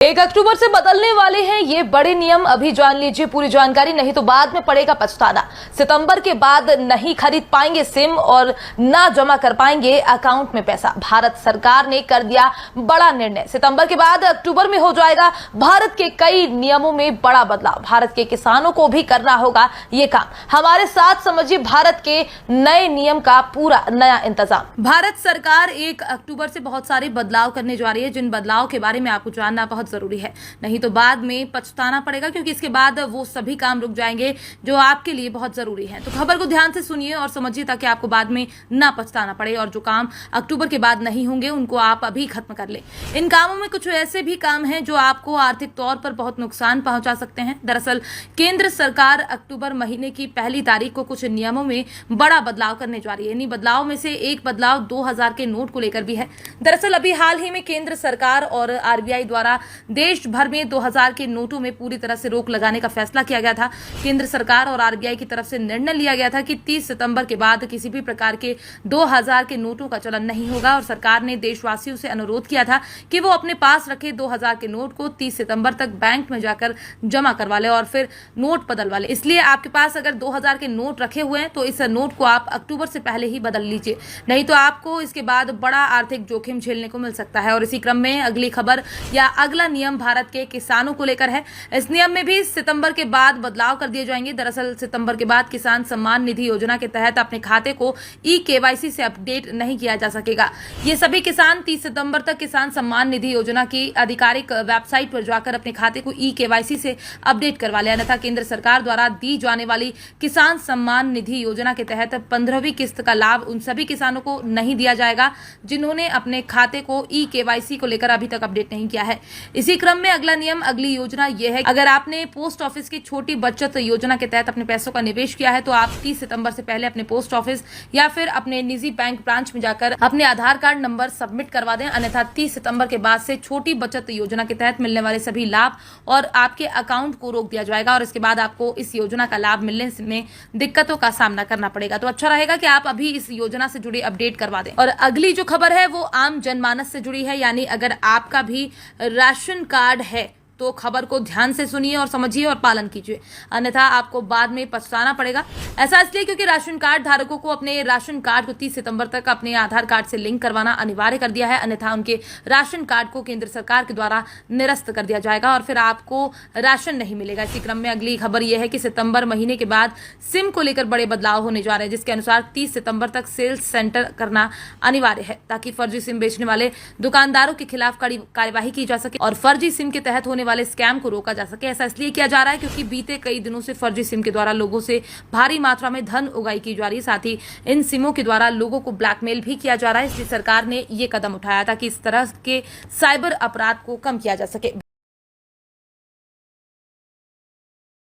1 अक्टूबर से बदलने वाले हैं ये बड़े नियम। अभी जान लीजिए पूरी जानकारी, नहीं तो बाद में पड़ेगा पछताना। सितंबर के बाद नहीं खरीद पाएंगे सिम और ना जमा कर पाएंगे अकाउंट में पैसा। भारत सरकार ने कर दिया बड़ा निर्णय। सितंबर के बाद अक्टूबर में हो जाएगा भारत के कई नियमों में बड़ा बदलाव। भारत के किसानों को भी करना होगा ये काम। हमारे साथ समझिए भारत के नए नियम का पूरा नया इंतजाम। भारत सरकार 1 अक्टूबर से बहुत सारे बदलाव करने जा रही है, जिन बदलाव के बारे में आपको जानना बहुत जरूरी है, नहीं तो बाद में पछताना पड़ेगा, क्योंकि इसके बाद वो सभी काम रुक जाएंगे जो आपके लिए बहुत जरूरी है। तो खबर को ध्यान से सुनिए और समझिए ताकि आपको बाद में ना पछताना पड़े, और जो काम अक्टूबर के बाद नहीं होंगे उनको आप अभी खत्म कर ले। इन कामों में कुछ ऐसे भी काम हैं जो आपको आर्थिक तौर पर बहुत नुकसान पहुंचा सकते हैं। दरअसल केंद्र सरकार अक्टूबर महीने की 1 तारीख को कुछ नियमों में बड़ा बदलाव करने जा रही है। इन्हीं बदलाव में से एक बदलाव 2000 के नोट को लेकर भी है। दरअसल अभी हाल ही में केंद्र सरकार और आरबीआई द्वारा देश भर में 2000 के नोटों में पूरी तरह से रोक लगाने का फैसला किया गया था। केंद्र सरकार और आरबीआई की तरफ से निर्णय लिया गया था कि 30 सितंबर के बाद किसी भी प्रकार के 2000 के नोटों का चलन नहीं होगा, और सरकार ने देशवासियों से अनुरोध किया था कि वो अपने पास रखे 2000 के नोट को 30 सितंबर तक बैंक में जाकर जमा करवा ले और फिर नोट बदलवा ले। इसलिए आपके पास अगर 2000 के नोट रखे हुए हैं तो इस नोट को आप अक्टूबर से पहले ही बदल लीजिए, नहीं तो आपको इसके बाद बड़ा आर्थिक जोखिम झेलने को मिल सकता है। और इसी क्रम में अगली खबर या अगला नियम भारत के किसानों को लेकर है। इस नियम में भी सितंबर के बाद बदलाव कर दिए जाएंगे। दरअसल सितंबर के बाद किसान सम्मान निधि योजना के तहत अपने खाते को ई-केवाईसी से अपडेट नहीं किया जा सकेगा। ये सभी किसान 30 सितंबर तक किसान सम्मान निधि योजना की आधिकारिक वेबसाइट पर जाकर अपने खाते को ई-केवाईसी से अपडेट करवा ले, अन्यथा केंद्र सरकार द्वारा दी जाने वाली किसान सम्मान निधि योजना के तहत 15वीं किस्त का लाभ उन सभी किसानों को नहीं दिया जाएगा जिन्होंने अपने खाते को ई-केवाईसी को लेकर अभी तक अपडेट नहीं किया है। इसी क्रम में अगला नियम, अगली योजना यह है, अगर आपने पोस्ट ऑफिस की छोटी बचत योजना के तहत अपने पैसों का निवेश किया है तो आप 30 सितंबर से पहले अपने पोस्ट ऑफिस या फिर अपने निजी बैंक ब्रांच में जाकर अपने आधार कार्ड नंबर सबमिट करवा दें, अन्यथा 30 सितंबर के बाद से छोटी बचत योजना के तहत मिलने वाले सभी लाभ और आपके अकाउंट को रोक दिया जाएगा, और इसके बाद आपको इस योजना का लाभ मिलने में दिक्कतों का सामना करना पड़ेगा। तो अच्छा रहेगा कि आप अभी इस योजना से जुड़ी अपडेट करवा दें। और अगली जो खबर है वो आम जनमानस से जुड़ी है, यानी अगर आपका भी राशन कार्ड है तो खबर को ध्यान से सुनिए और समझिए और पालन कीजिए, अन्यथा आपको बाद में पछताना पड़ेगा। ऐसा इसलिए क्योंकि राशन कार्ड धारकों को अपने राशन कार्ड को 30 सितंबर तक अपने आधार कार्ड से लिंक करवाना अनिवार्य कर दिया है, अन्यथा उनके राशन कार्ड को केंद्र सरकार के द्वारा निरस्त कर दिया जाएगा और फिर आपको राशन नहीं मिलेगा। इसी क्रम में अगली खबर यह है कि सितंबर महीने के बाद सिम को लेकर बड़े बदलाव होने जा रहे हैं, जिसके अनुसार 30 सितंबर तक सेल्स सेंटर करना अनिवार्य है, ताकि फर्जी सिम बेचने वाले दुकानदारों के खिलाफ कड़ी कार्यवाही की जा सके और फर्जी सिम के तहत होने वाले स्कैम को रोका जा सके। ऐसा इसलिए किया जा रहा है क्योंकि बीते कई दिनों से फर्जी सिम के द्वारा लोगों से भारी मात्रा में धन उगाही की जा रही है, साथ ही इन सिमों के द्वारा लोगों को ब्लैकमेल भी किया जा रहा है। इसलिए सरकार ने ये कदम उठाया ताकि इस तरह के साइबर अपराध को कम किया जा सके।